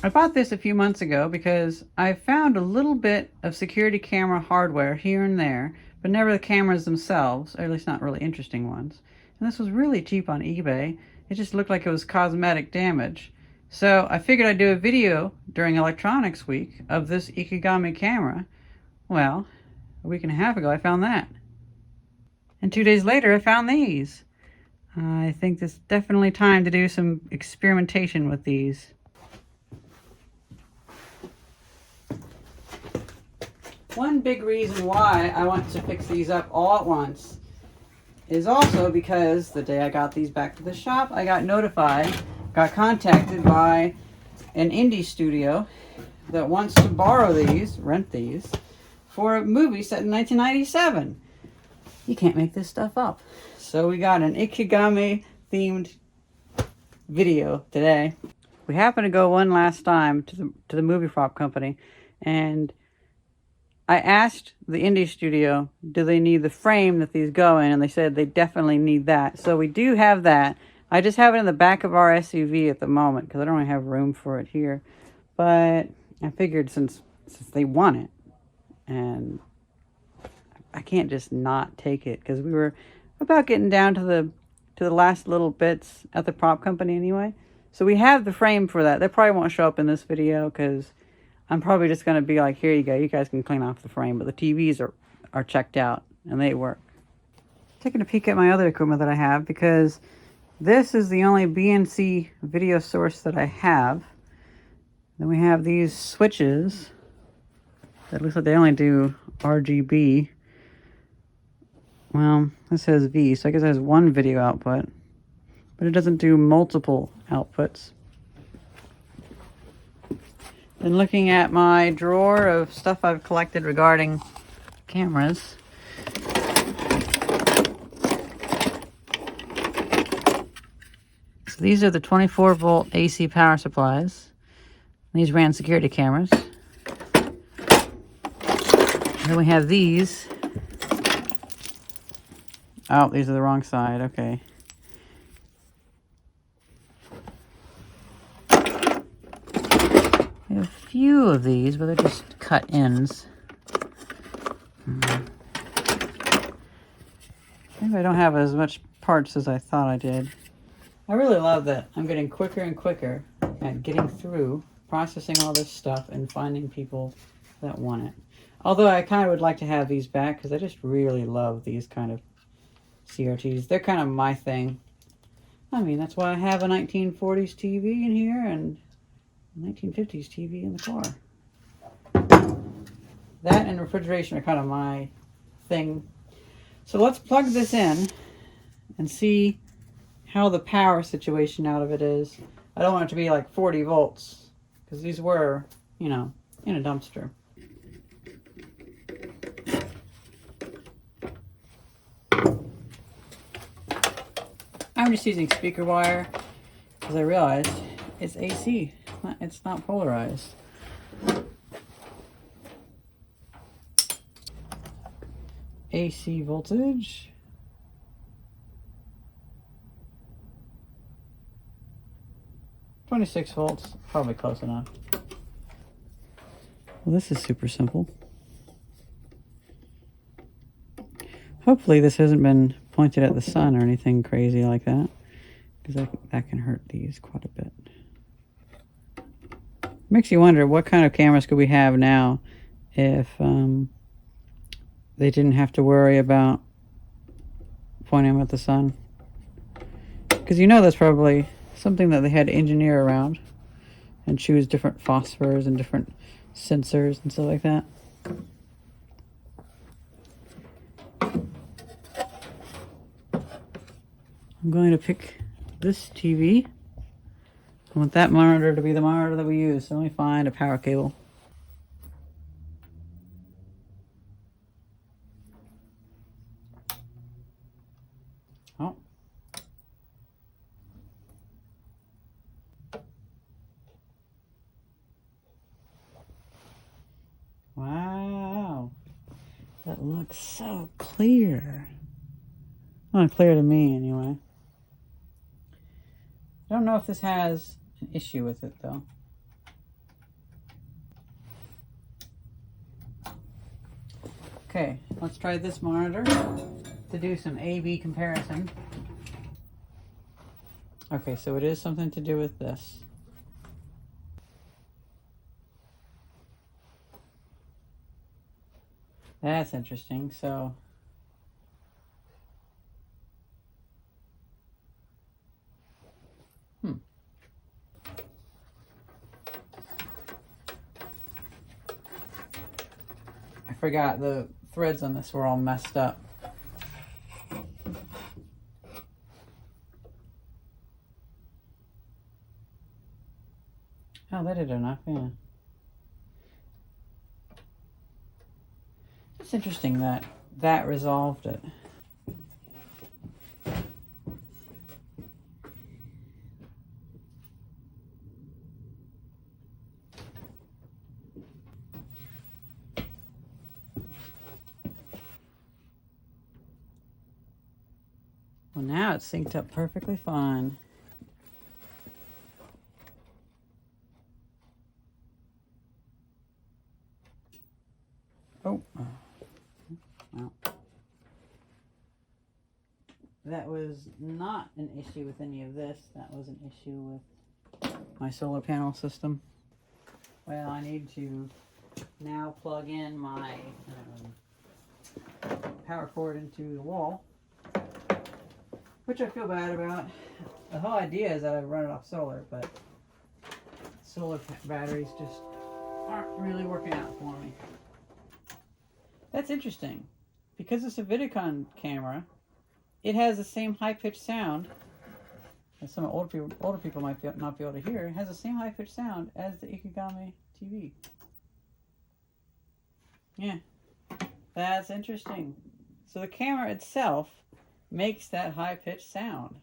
I bought this a few months ago because I found a little bit of security camera hardware here and there, but never the cameras themselves, or at least not really interesting ones. And this was really cheap on eBay. It just looked like it was cosmetic damage. So I figured I'd do a video during Electronics Week of this Ikegami camera. Well, a week and a half ago I found that. And 2 days later I found these. I think it's definitely time to do some experimentation with these. One big reason why I want to fix these up all at once is also because the day I got these back to the shop, I got contacted by an indie studio that wants to borrow these, rent these, for a movie set in 1997. You can't make this stuff up. So we got an Ikegami themed video today. We happened to go one last time to the movie prop company, and I asked the indie studio, do they need the frame that these go in? And they said they definitely need that. So we do have that. I just have it in the back of our SUV at the moment because I don't really have room for it here. But I figured since they want it, and I can't just not take it because we were about getting down to the last little bits at the prop company anyway. So we have the frame for that. They probably won't show up in this video because I'm probably just going to be like, here you go, you guys can clean off the frame. But the TVs are checked out, and they work. Taking a peek at my other equipment that I have, because this is the only BNC video source that I have. Then we have these switches that looks like they only do RGB. Well, this says V, so I guess it has one video output, but it doesn't do multiple outputs. Then looking at my drawer of stuff I've collected regarding cameras. So these are the 24 volt AC power supplies. These ran security cameras. And then we have these. Oh, these are the wrong side. Okay. We have a few of these, but they're just cut ends. Maybe I don't have as much parts as I thought I did. I really love that I'm getting quicker and quicker at getting through, processing all this stuff, and finding people that want it. Although I kind of would like to have these back because I just really love these kind of CRTs. They're kind of my thing. I mean, that's why I have a 1940s TV in here and a 1950s TV in the car. That and refrigeration are kind of my thing. So let's plug this in and see how the power situation out of it is. I don't want it to be like 40 volts because these were, you know, in a dumpster. I'm just using speaker wire because I realized it's AC. It's not polarized. AC voltage. .26 volts, probably close enough. Well, this is super simple. Hopefully this hasn't been pointed at the sun or anything crazy like that, because that can hurt these quite a bit. Makes you wonder what kind of cameras could we have now if they didn't have to worry about pointing them at the sun. Because you know that's probably something that they had to engineer around and choose different phosphors and different sensors and stuff like that. I'm going to pick this TV. I want that monitor to be the monitor that we use, so let me find a power cable. Oh. Wow. That looks so clear. Not clear to me, anyway. I don't know if this has an issue with it, though. Okay, let's try this monitor to do some A/B comparison. Okay, so it is something to do with this. That's interesting. So I forgot the threads on this were all messed up. Oh, that did enough, yeah. It's interesting that that resolved it. Well, now it's synced up perfectly fine. Oh, well, that was not an issue with any of this. That was an issue with my solar panel system. Well, I need to now plug in my power cord into the wall, which I feel bad about. The whole idea is that I run it off solar, but solar batteries just aren't really working out for me. That's interesting. Because it's a Vidicon camera, it has the same high-pitched sound, as some older people might not be able to hear. It has the same high-pitched sound as the Ikegami TV. Yeah, that's interesting. So the camera itself makes that high-pitched sound.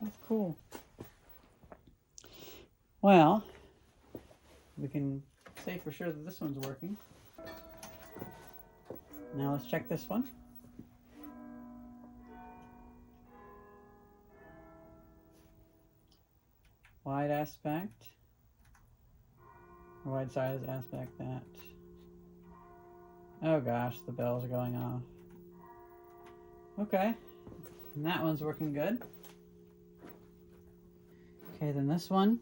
That's cool. Well, we can say for sure that this one's working. Now let's check this one. Wide aspect. Wide size aspect that. Oh gosh, the bells are going off. Okay. And that one's working good. Okay, then this one.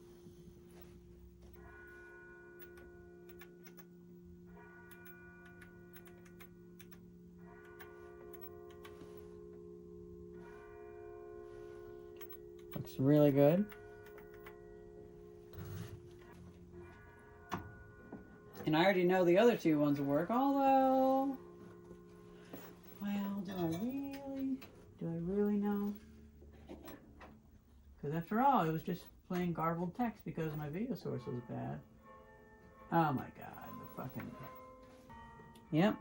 Looks really good. And I already know the other two ones will work, although, well, do I really know? Because after all, it was just plain garbled text because my video source was bad. Oh my god, the fucking... Yep.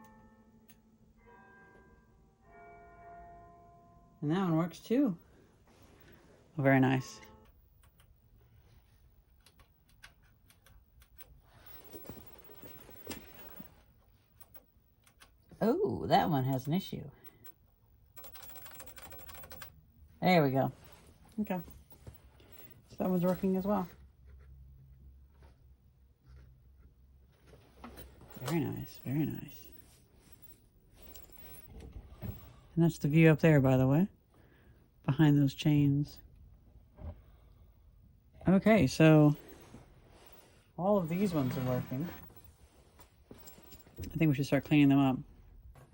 And that one works too. Oh, very nice. Oh, that one has an issue. There we go. Okay. So that one's working as well. Very nice, very nice. And that's the view up there, by the way. Behind those chains. Okay, so all of these ones are working. I think we should start cleaning them up.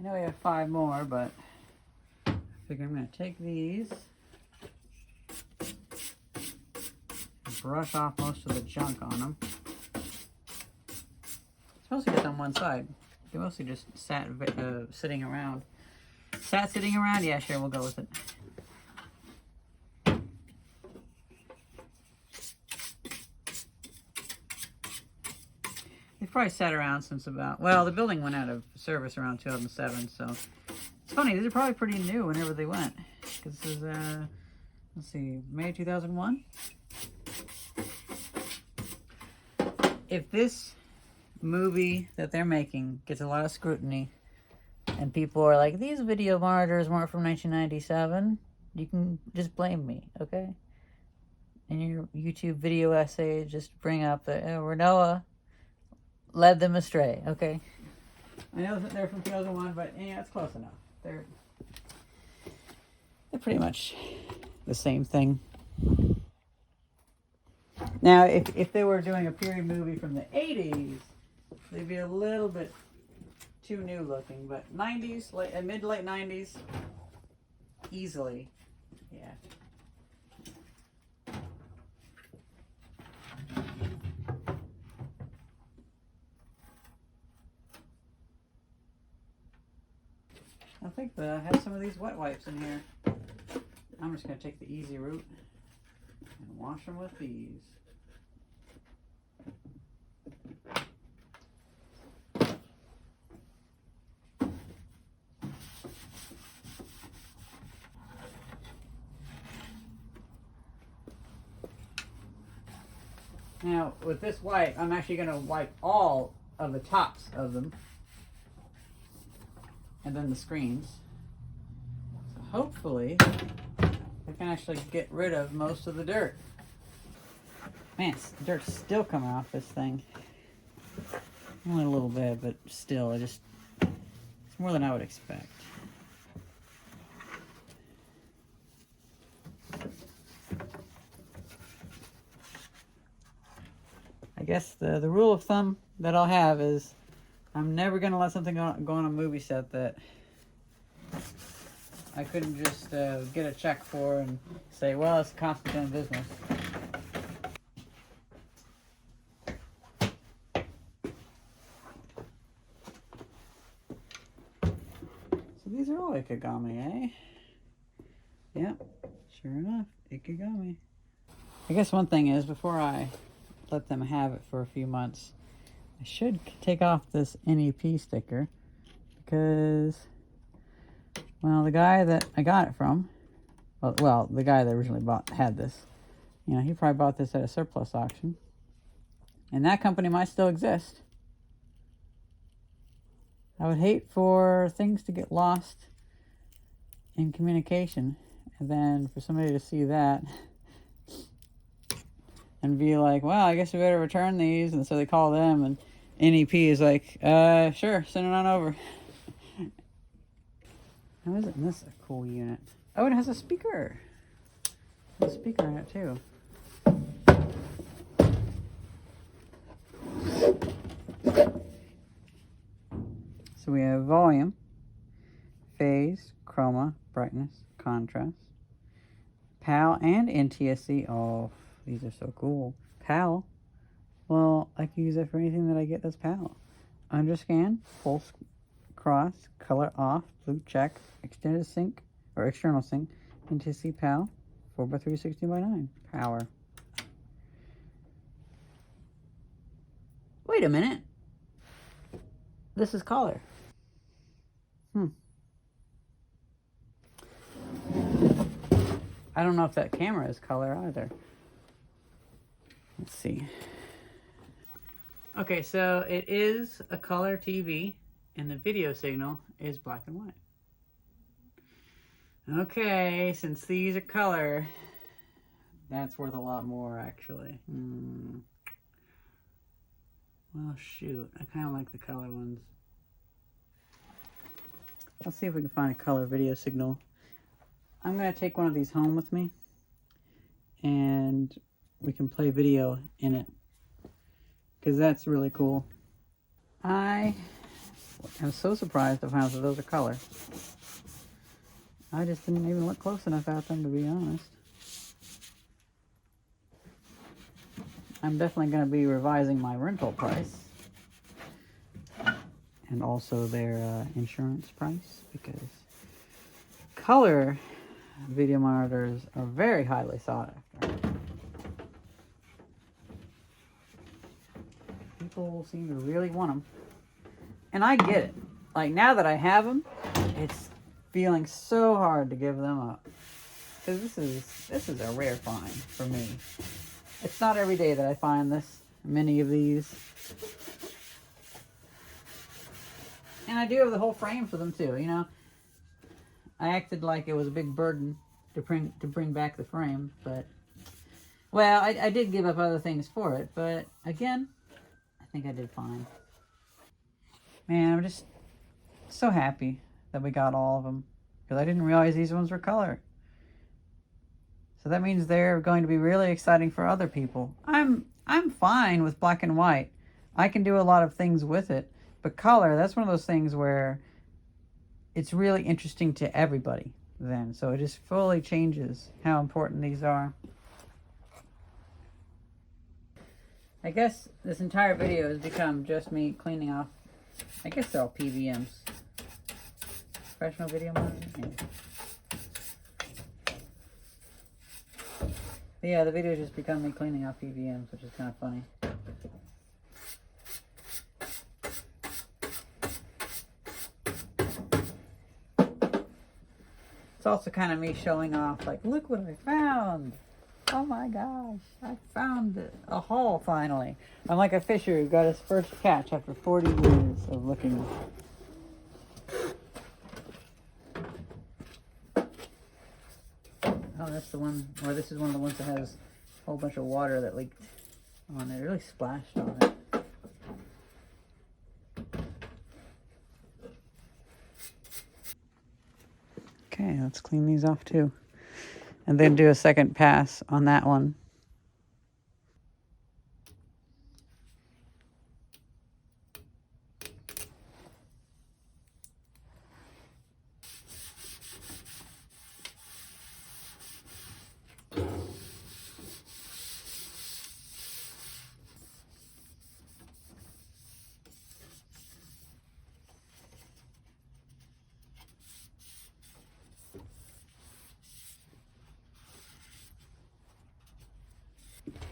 I know we have 5 more, but I figure I'm going to take these and brush off most of the junk on them. It's mostly just on one side. They mostly just sitting around. Sitting around? Yeah, sure, we'll go with it. They've probably sat around since about, well, the building went out of service around 2007, so it's funny, these are probably pretty new whenever they went, because this is, let's see, May 2001? If this movie that they're making gets a lot of scrutiny, And people are like, these video monitors weren't from 1997. You can just blame me, okay? In your YouTube video essay, just bring up that Renoa led them astray, okay? I know that they're from 2001, but yeah, it's close enough. They're pretty much the same thing. Now, if they were doing a period movie from the 80s, they'd be a little bit too new looking, but 90s, mid to late 90s, easily, yeah. I think that I have some of these wet wipes in here. I'm just going to take the easy route and wash them with these. Now, with this wipe, I'm actually going to wipe all of the tops of them. And then the screens. So hopefully, I can actually get rid of most of the dirt. Man, the dirt's still coming off this thing. Only a little bit, but still, it's more than I would expect. I guess the rule of thumb that I'll have is I'm never going to let something go on a movie set that I couldn't just get a check for and say, well, it's a constant business. So these are all Ikegami, eh? Yep, sure enough, Ikegami. I guess one thing is, before I let them have it for a few months, I should take off this NEP sticker because, well, the guy that I got it from, well, the guy that originally had this, you know, he probably bought this at a surplus auction, and that company might still exist. I would hate for things to get lost in communication, and then for somebody to see that and be like, well, I guess we better return these. And so they call them, and NEP is like, sure, send it on over. How isn't this a cool unit? Oh, it has a speaker. There's a speaker in it, too. So we have volume, phase, chroma, brightness, contrast, PAL, and NTSC. Oh, these are so cool. PAL. Well, I can use that for anything that I get that's PAL. Underscan, full cross, color off, blue check, extended sync, or external sync, NTSC PAL, 4x3, 16x9, power. Wait a minute. This is color. I don't know if that camera is color either. Let's see. Okay, so it is a color TV, and the video signal is black and white. Okay, since these are color, that's worth a lot more, actually. Well, shoot. I kind of like the color ones. Let's see if we can find a color video signal. I'm going to take one of these home with me, and we can play video in it, because that's really cool. I am so surprised to find out that those are color. I just didn't even look close enough at them, to be honest. I'm definitely going to be revising my rental price, and also their insurance price, because color video monitors are very highly sought after. People seem to really want them, and I get it. Like, now that I have them, it's feeling so hard to give them up, because this is a rare find for me. It's not every day that I find many of these. And I do have the whole frame for them too, you know. I acted like it was a big burden to bring back the frame, but well, I did give up other things for it, but again, I think I did fine. Man, I'm just so happy that we got all of them, because I didn't realize these ones were color. So that means they're going to be really exciting for other people. I'm fine with black and white. I can do a lot of things with it, but color, that's one of those things where it's really interesting to everybody then. So it just fully changes how important these are. I guess this entire video has become just me cleaning off, I guess they're all PVMs. Professional video monitor? Yeah, the video has just become me cleaning off PVMs, which is kind of funny. It's also kind of me showing off, like, look what I found. Oh my gosh, I found a haul finally. I'm like a fisher who got his first catch after 40 years of looking. Oh, that's the one, or this is one of the ones that has a whole bunch of water that leaked on it. It really splashed on it. Okay, let's clean these off too. And then do a second pass on that one.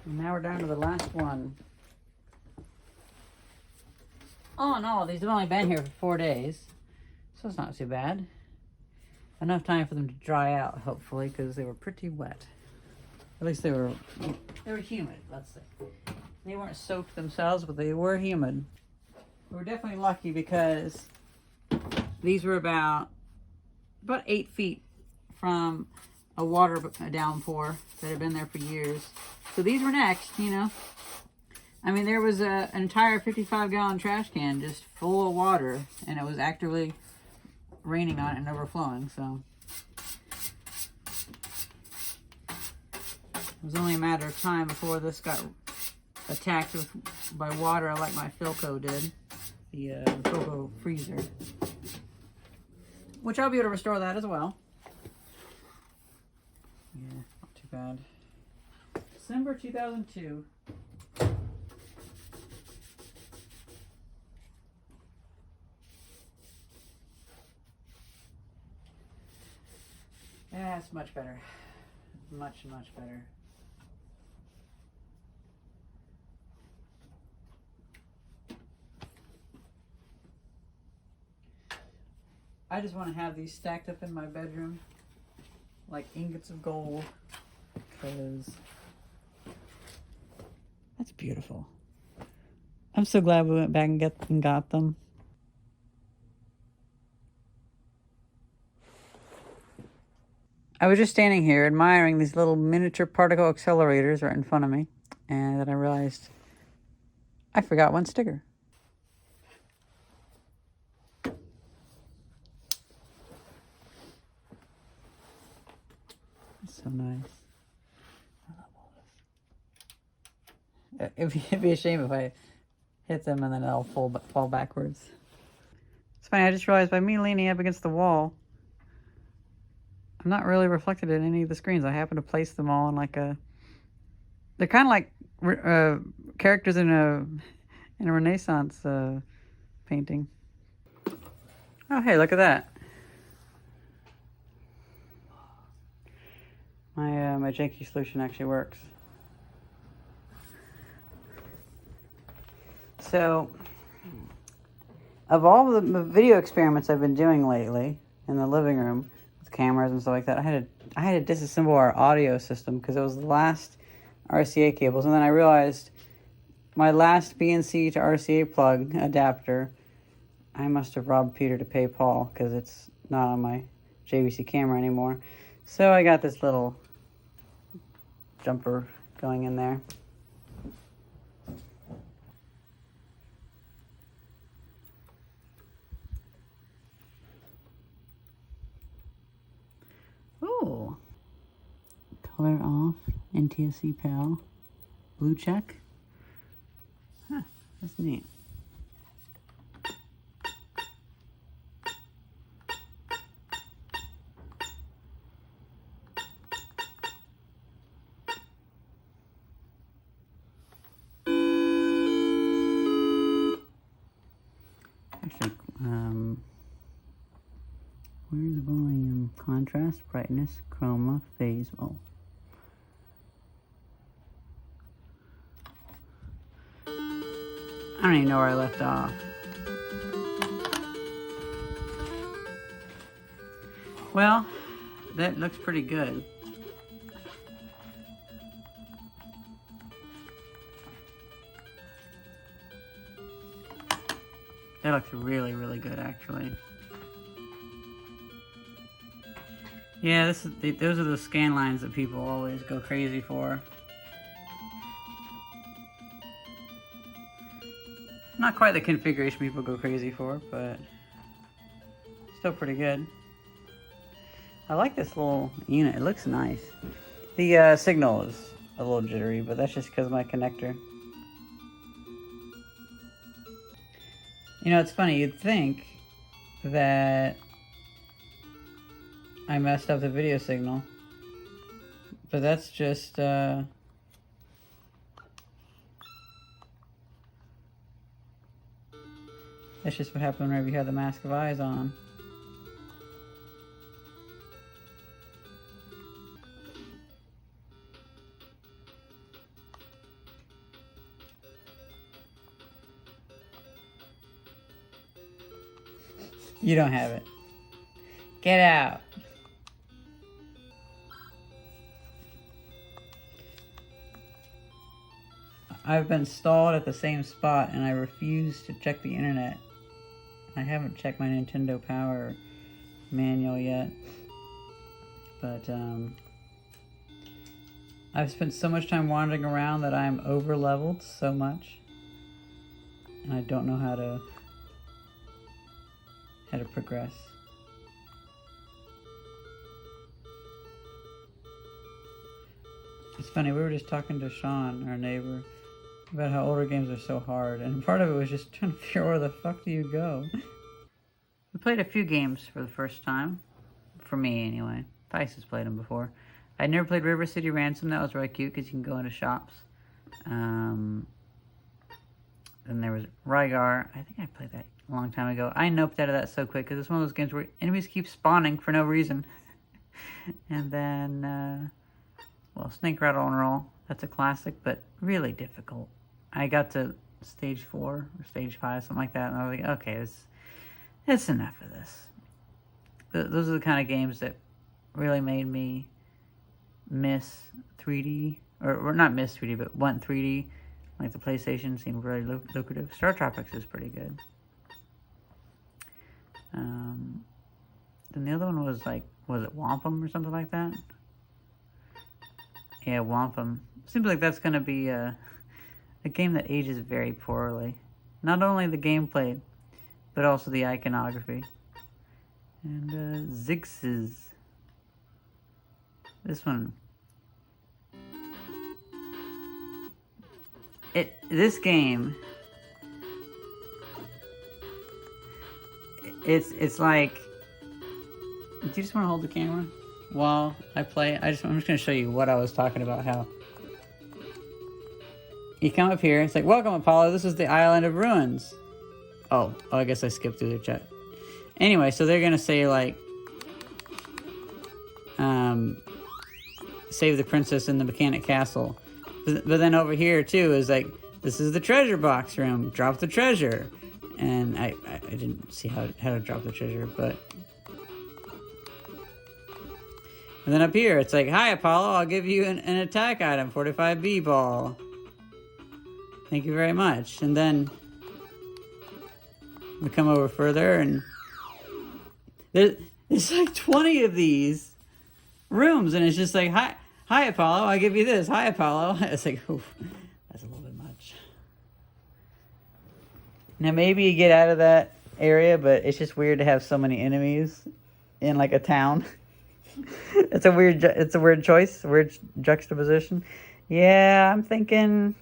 And now we're down to the last one. All in all, these have only been here for 4 days, so it's not too bad. Enough time for them to dry out, hopefully, because they were pretty wet. At least they were humid, let's say. They weren't soaked themselves, but they were humid. We were definitely lucky because these were about 8 feet from a water downpour that had been there for years. So these were next, you know. I mean, there was an entire 55-gallon trash can just full of water, and it was actively raining on it and overflowing, so. It was only a matter of time before this got attacked by water like my Philco did, the Philco freezer. Which I'll be able to restore that as well. Yeah, not too bad. December 2002. Yeah, it's much better. Much, much better. I just want to have these stacked up in my bedroom like ingots of gold, because that's beautiful. I'm so glad we went back and got them. I was just standing here admiring these little miniature particle accelerators right in front of me, and then I realized I forgot one sticker. It's so nice. I love all this. It'd be a shame if I hit them and then they'll fall backwards. It's funny, I just realized by me leaning up against the wall, I'm not really reflected in any of the screens. I happen to place them all in like a... They're kind of like characters in a Renaissance painting. Oh, hey, look at that. My janky solution actually works. So, of all the video experiments I've been doing lately in the living room with cameras and stuff like that, I had to disassemble our audio system because it was the last RCA cables, and then I realized my last BNC to RCA plug adapter I must have robbed Peter to pay Paul because it's not on my JVC camera anymore. So I got this little jumper going in there. Ooh. Color off, NTSC PAL, blue check. Huh, that's neat. Actually, where's volume? Contrast, brightness, chroma, phase. Oh. I don't even know where I left off. Well, that looks pretty good. That looks really, really good, actually. Yeah, those are the scan lines that people always go crazy for. Not quite the configuration people go crazy for, but still pretty good. I like this little unit. It looks nice. The signal is a little jittery, but that's just because of my connector. You know, it's funny. You'd think that I messed up the video signal, but that's just what happened whenever you have the mask of eyes on. You don't have it. Get out. I've been stalled at the same spot and I refuse to check the internet. I haven't checked my Nintendo Power manual yet. But I've spent so much time wandering around that I'm over leveled so much. And I don't know how to progress. It's funny, we were just talking to Sean, our neighbor, about how older games are so hard, and part of it was just trying to figure out where the fuck do you go. We played a few games for the first time, for me anyway. Tice has played them before. I'd never played River City Ransom. That was really cute because you can go into shops. Then there was Rygar. I think I played that a long time ago. I noped out of that so quick because it's one of those games where enemies keep spawning for no reason. And then, well, Snake Rattle and Roll. That's a classic, but really difficult. I got to stage 4 or stage 5, something like that, and I was like, okay, it's enough of this. Those are the kind of games that really made me miss 3D, or not miss 3D, but want 3D. Like the PlayStation seemed very lucrative. Star Tropics is pretty good. Then the other one was like, was it Wampum or something like that? Yeah, Wampum. Seems like that's going to be a game that ages very poorly. Not only the gameplay, but also the iconography. And Zixes. This one. This game. It's like. Do you just want to hold the camera while I play? I'm just going to show you what I was talking about. How you come up here. It's like, welcome, Apollo. This is the Island of Ruins. Oh, I guess I skipped through their chat. Anyway, so they're gonna say like, save the princess in the mechanic castle, but then over here too is like, this is the treasure box room. Drop the treasure, and I didn't see how to drop the treasure, but. And then up here, it's like, hi, Apollo, I'll give you an attack item, 45B ball. Thank you very much. And then we come over further, and there's like 20 of these rooms, and it's just like, hi Apollo, I'll give you this. Hi Apollo. It's like, oof, that's a little bit much. Now maybe you get out of that area, but it's just weird to have so many enemies in like a town. It's a weird choice, weird juxtaposition. Yeah, I'm thinking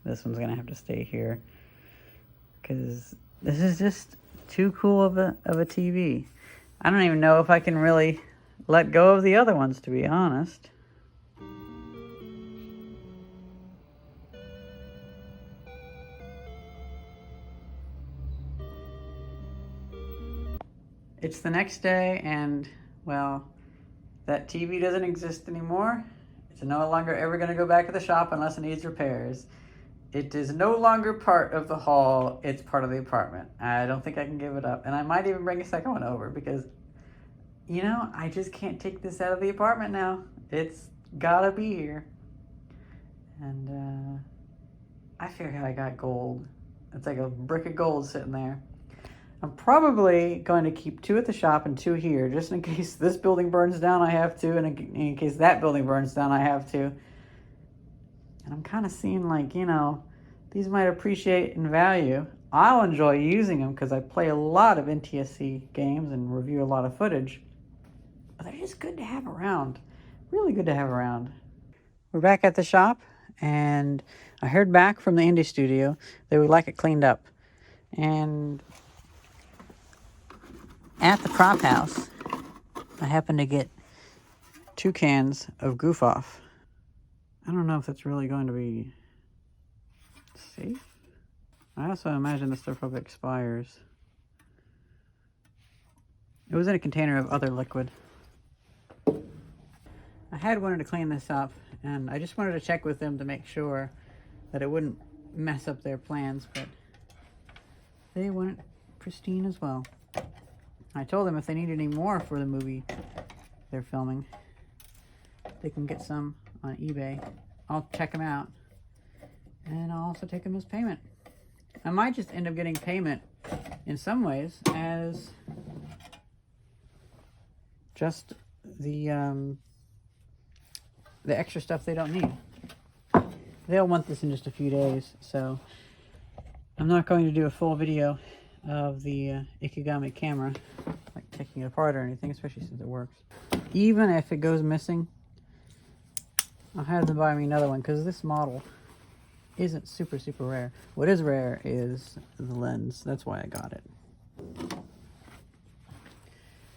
this one's gonna have to stay here because this is just too cool of a TV. I don't even know if I can really let go of the other ones, to be honest. It's the next day, and well, that TV doesn't exist anymore. It's no longer ever going to go back to the shop unless it needs repairs. It is no longer part of the haul. It's part of the apartment. I don't think I can give it up. And I might even bring a second one over because, you know, I just can't take this out of the apartment now. It's gotta be here. And I figure I got gold. It's like a brick of gold sitting there. I'm probably going to keep 2 at the shop and 2 here, just in case this building burns down, I have to, and in case that building burns down, I have to. And I'm kind of seeing like, you know, these might appreciate in value. I'll enjoy using them because I play a lot of NTSC games and review a lot of footage. But they're just good to have around. Really good to have around. We're back at the shop, and I heard back from the indie studio they would like it cleaned up. And at the prop house, I happened to get 2 cans of Goof Off. I don't know if that's really going to be safe. I also imagine this stuff probably expires. It was in a container of other liquid. I had wanted to clean this up, and I just wanted to check with them to make sure that it wouldn't mess up their plans, but they want it pristine as well. I told them if they need any more for the movie they're filming, they can get some on eBay. I'll check them out, and I'll also take them as payment. I might just end up getting payment in some ways as just the extra stuff they don't need. They'll want this in just a few days, so I'm not going to do a full video of the Ikegami camera, like taking it apart or anything, especially since it works. Even if it goes missing, I'll have them buy me another one because this model isn't super rare. What is rare is the lens. That's why I got it.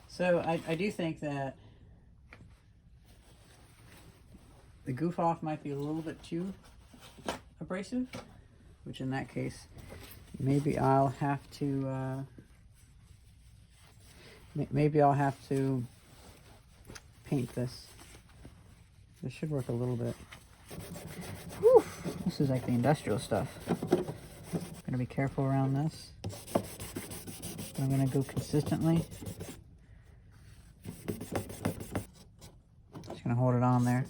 So I do think that the Goof Off might be a little bit too abrasive, which in that case maybe I'll have to paint this. This should work a little bit. Whew, this is like the industrial stuff. Gonna be careful around this. I'm gonna go consistently. Just gonna hold it on there.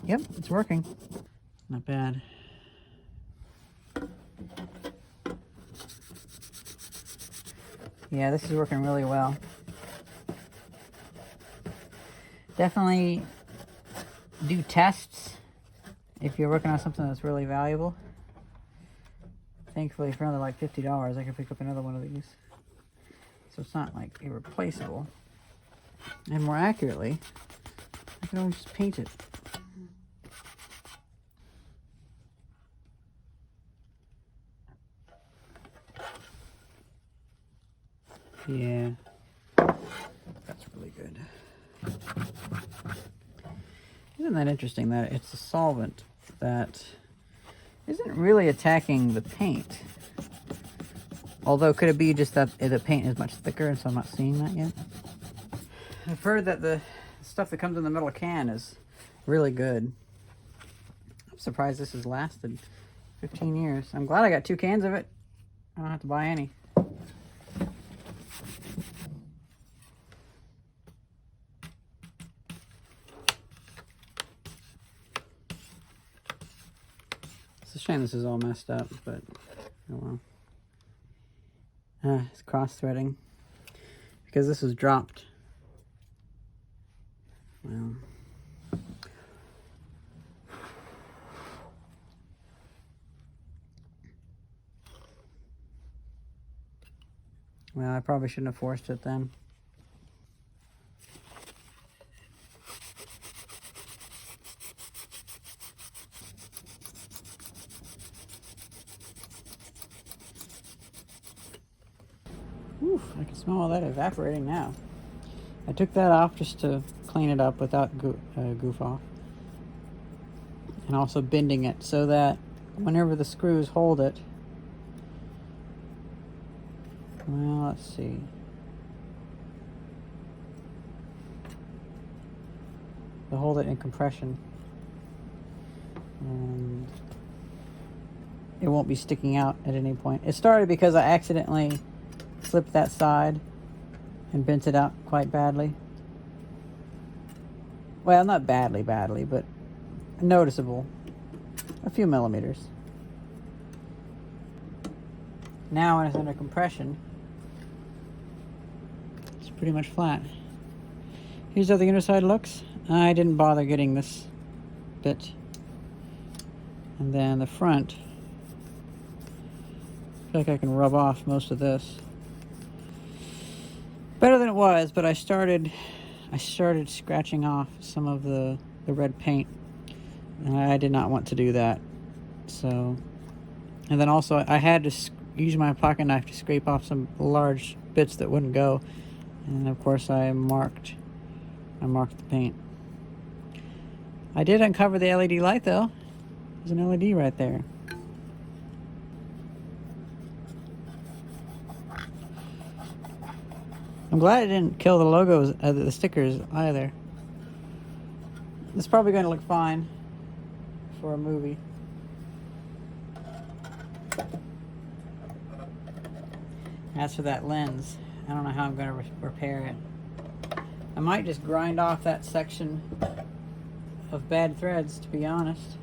Yep, it's working. Not bad. Yeah, this is working really well. Definitely do tests if you're working on something that's really valuable. Thankfully, for another like $50, I can pick up another one of these. So it's not like irreplaceable. And more accurately, I can always just paint it. Yeah, that's really good. Isn't that interesting that it's a solvent that isn't really attacking the paint? Although, could it be just that the paint is much thicker and so I'm not seeing that yet? I've heard that the stuff that comes in the metal can is really good. I'm surprised this has lasted 15 years. I'm glad I got 2 cans of it. I don't have to buy any. a shame this is all messed up, but oh well. It's cross-threading because this was dropped. Well, I probably shouldn't have forced it then. Oof, I can smell all that evaporating now. I took that off just to clean it up without goof off. And also bending it so that whenever the screws hold it, well, let's see. They'll hold it in compression. And it won't be sticking out at any point. It started because I accidentally flipped that side and bent it out quite badly. Well, not badly, but noticeable. A few millimeters. Now when it's under compression, it's pretty much flat. Here's how the inner side looks. I didn't bother getting this bit. And then the front, I feel like I can rub off most of this. Better than it was, but I started scratching off some of the red paint. And I did not want to do that. So, and then also I had to use my pocket knife to scrape off some large bits that wouldn't go. And of course I marked the paint. I did uncover the LED light though. There's an LED right there. I'm glad it didn't kill the logos, the stickers either. It's probably going to look fine for a movie. As for that lens, I don't know how I'm going to repair it. I might just grind off that section of bad threads, to be honest.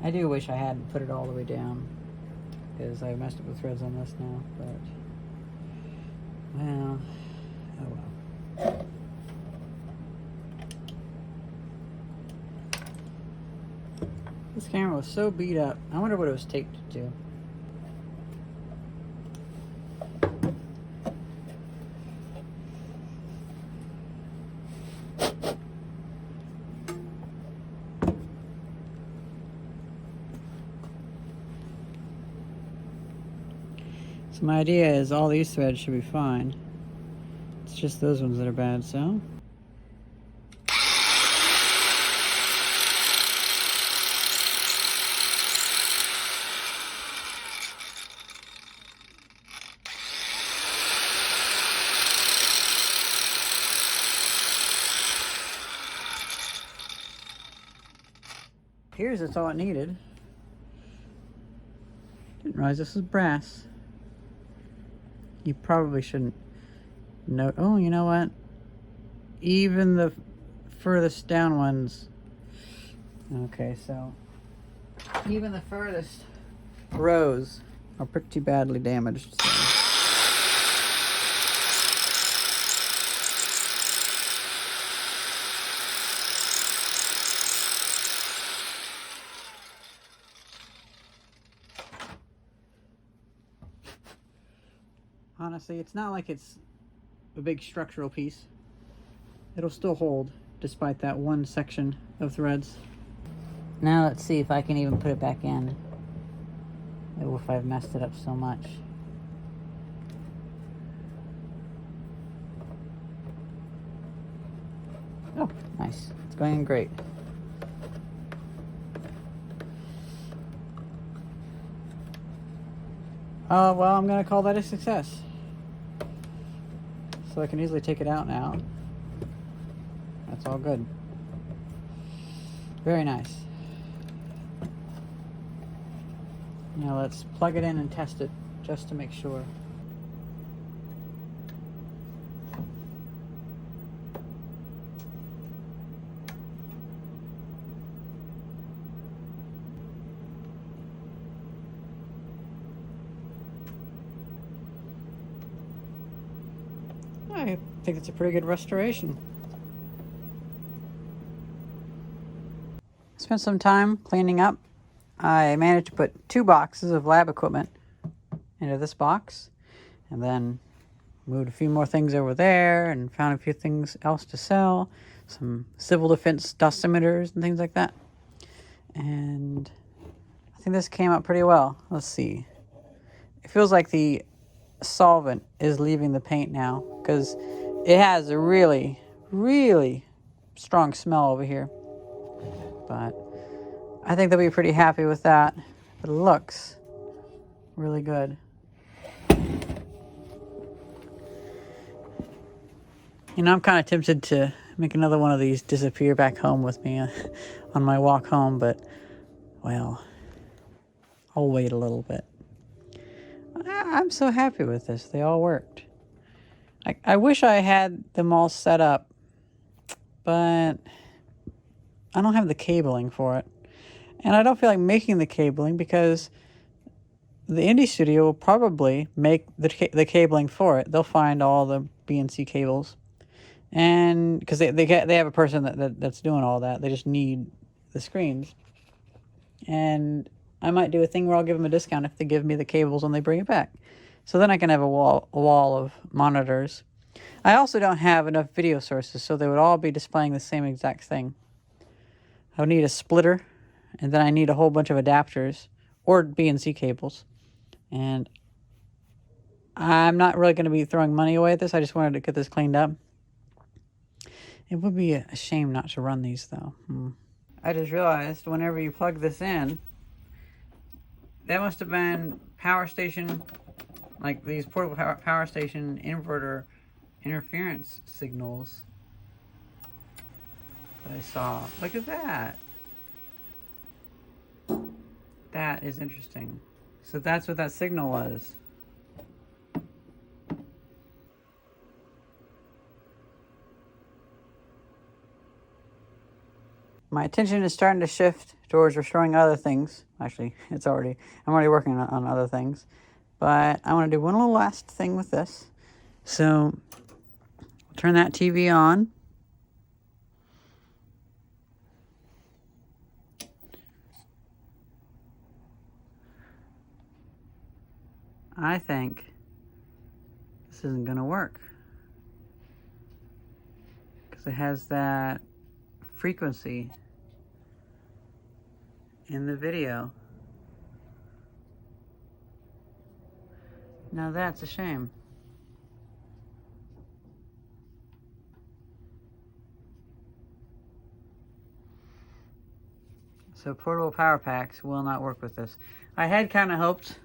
I do wish I hadn't put it all the way down, because I messed up the threads on this now, but well, oh well. This camera was so beat up. I wonder what it was taped to. So my idea is all these threads should be fine. It's just those ones that are bad, so. Here's that's all it needed. Didn't realize this was brass. You probably shouldn't note. Oh, you know what? Even the furthest down ones. Okay, so even the furthest rows are pretty badly damaged. So. Honestly, it's not like it's a big structural piece. It'll still hold despite that one section of threads. Now let's see if I can even put it back in. Oh, if I've messed it up so much. Oh, nice. It's going in great. Well, I'm going to call that a success. So I can easily take it out now. That's all good. Very nice. Now let's plug it in and test it just to make sure. I think it's a pretty good restoration. Spent some time cleaning up. I managed to put 2 boxes of lab equipment into this box, and then moved a few more things over there and found a few things else to sell, some civil defense dosimeters and things like that. And I think this came out pretty well. Let's see. It feels like the solvent is leaving the paint now, because it has a really, really strong smell over here. But I think they'll be pretty happy with that. It looks really good. You know, I'm kind of tempted to make another one of these disappear back home with me on my walk home, but, well, I'll wait a little bit. I'm so happy with this. They all worked. I wish I had them all set up, but I don't have the cabling for it. And I don't feel like making the cabling because the indie studio will probably make the cabling for it. They'll find all the BNC cables. And because they have a person that's doing all that. They just need the screens. And I might do a thing where I'll give them a discount if they give me the cables when they bring it back. So then I can have a wall of monitors. I also don't have enough video sources, so they would all be displaying the same exact thing. I would need a splitter, and then I need a whole bunch of adapters or BNC cables. And I'm not really going to be throwing money away at this. I just wanted to get this cleaned up. It would be a shame not to run these, though. I just realized whenever you plug this in, that must have been power station, like these portable power station inverter interference signals that I saw. Look at that. That is interesting. So that's what that signal was. My attention is starting to shift towards restoring other things. Actually, I'm already working on other things. But I want to do one little last thing with this. So, turn that TV on. I think this isn't going to work. Because it has that frequency in the video. Now that's a shame. So portable power packs will not work with this. I had kind of hoped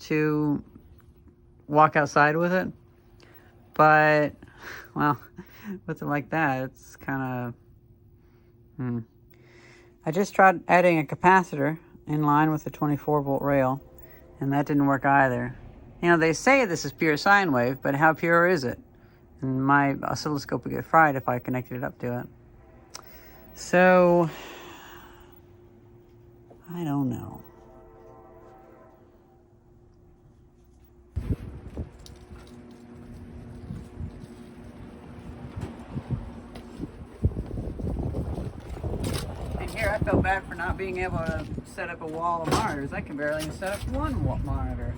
to walk outside with it, but, well, with it like that, it's kind of, I just tried adding a capacitor in line with the 24-volt rail, and that didn't work either. You know, they say this is pure sine wave, but how pure is it? And my oscilloscope would get fried if I connected it up to it. So, I don't know. And here I felt bad for not being able to set up a wall of monitors. I can barely even set up one monitor.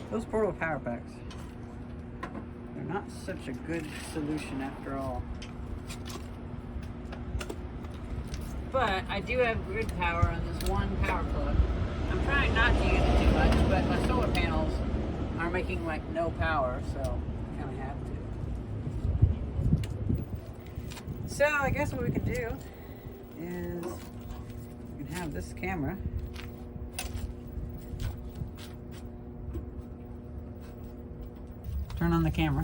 Those portable power packs, they're not such a good solution after all. But I do have grid power on this one power plug. I'm trying not to use it too much, but my solar panels are making like no power, so I kind of have to. So I guess what we can do is we can have this camera turn on the camera.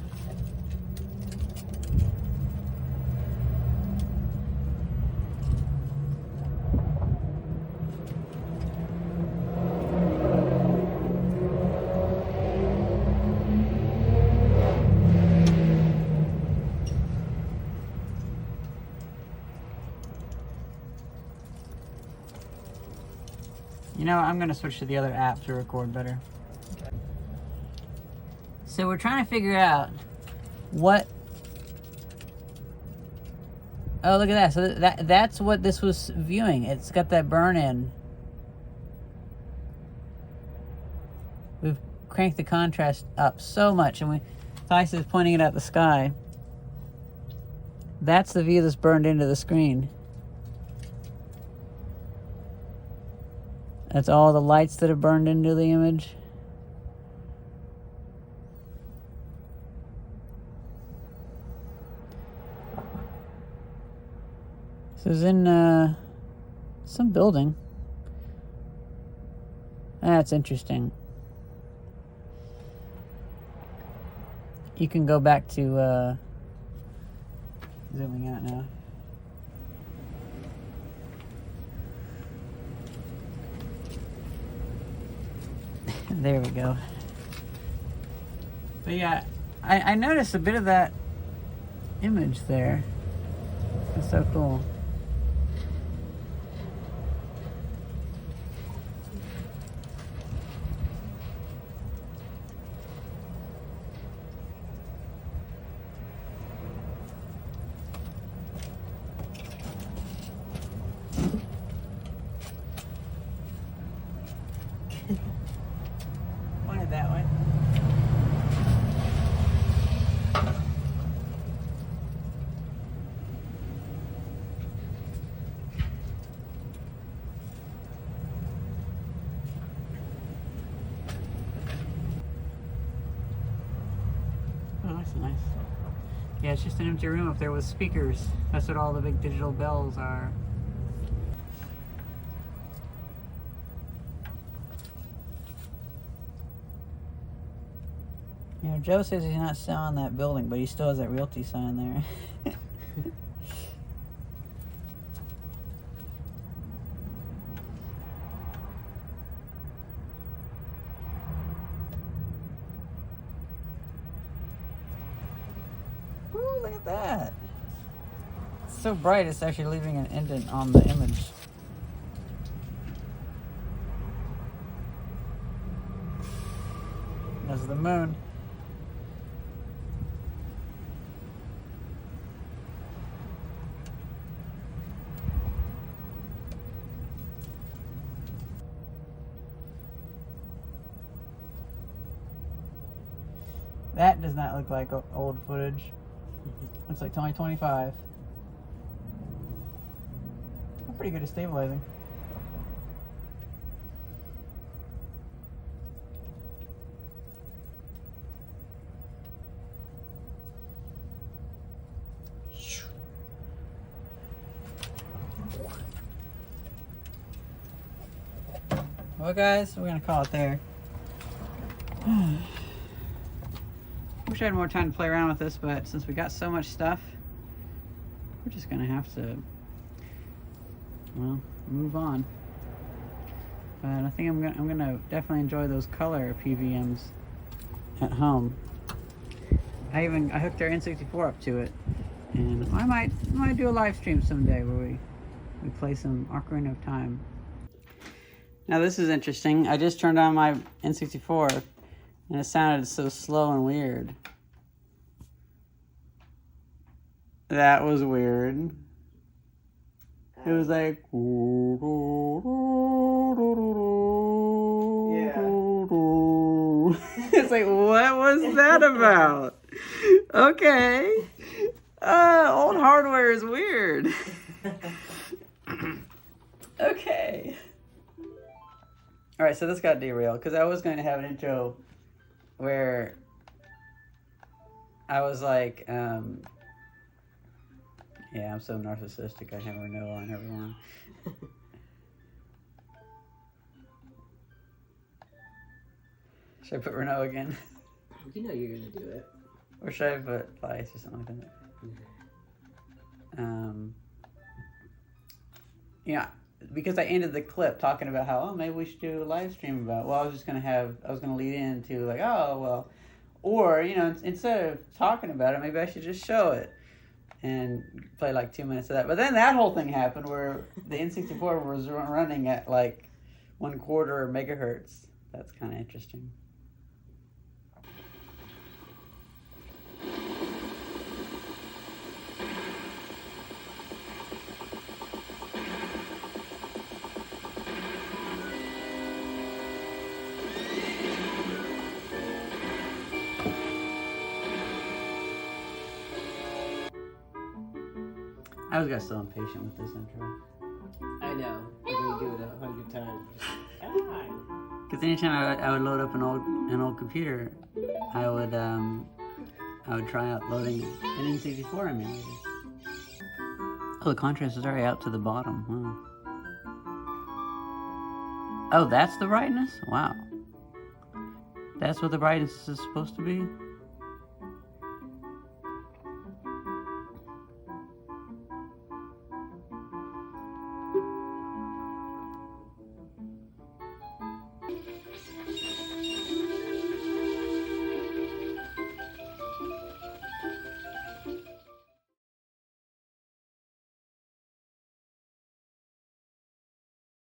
You know, I'm going to switch to the other app to record better. So we're trying to figure out what... Oh, look at that. So that's what this was viewing. It's got that burn in. We've cranked the contrast up so much, and Tyson is pointing it at the sky. That's the view that's burned into the screen. That's all the lights that have burned into the image. This is in some building. That's interesting. You can go back to zooming out now. There we go. But yeah, I noticed a bit of that image there. It's so cool. Pointed that way. Oh, that's nice. Yeah, it's just an empty room up there with speakers. That's what all the big digital bells are. You know, Joe says he's not selling that building, but he still has that realty sign there. Ooh, look at that. It's so bright, it's actually leaving an indent on the image. There's the moon. That does not look like old footage. Looks like 2025. I'm pretty good at stabilizing. Well, guys, we're gonna call it there. Wish I had more time to play around with this, but since we got so much stuff, we're just gonna have to, well, move on. But I think I'm gonna definitely enjoy those color PVMs at home. I hooked our N64 up to it, and I might do a live stream someday where we play some Ocarina of Time. Now this is interesting. I just turned on my N64, and it sounded so slow and weird. That was weird. It was like... Yeah. It's like, what was that about? Okay. Old hardware is weird. Okay. Alright, so this got derailed, because I was going to have an intro where I was like, yeah, I'm so narcissistic, I have Renault on everyone. Should I put Renault again? You know you're gonna do it. Or should I put Vice or something like that? Yeah, because I ended the clip talking about how, oh, maybe we should do a live stream about, well, I was gonna lead into like, oh, well, or, you know, instead of talking about it, maybe I should just show it and play like 2 minutes of that. But then that whole thing happened where the N64 was running at like 1/4 megahertz. That's kind of interesting. I was got so impatient with this intro. I know. But then you do it 100 times. Ah. Because anytime I would load up an old computer, I would try out loading an N64 emulator. Oh, the contrast is already out to the bottom. Wow. Oh, that's the brightness? Wow. That's what the brightness is supposed to be?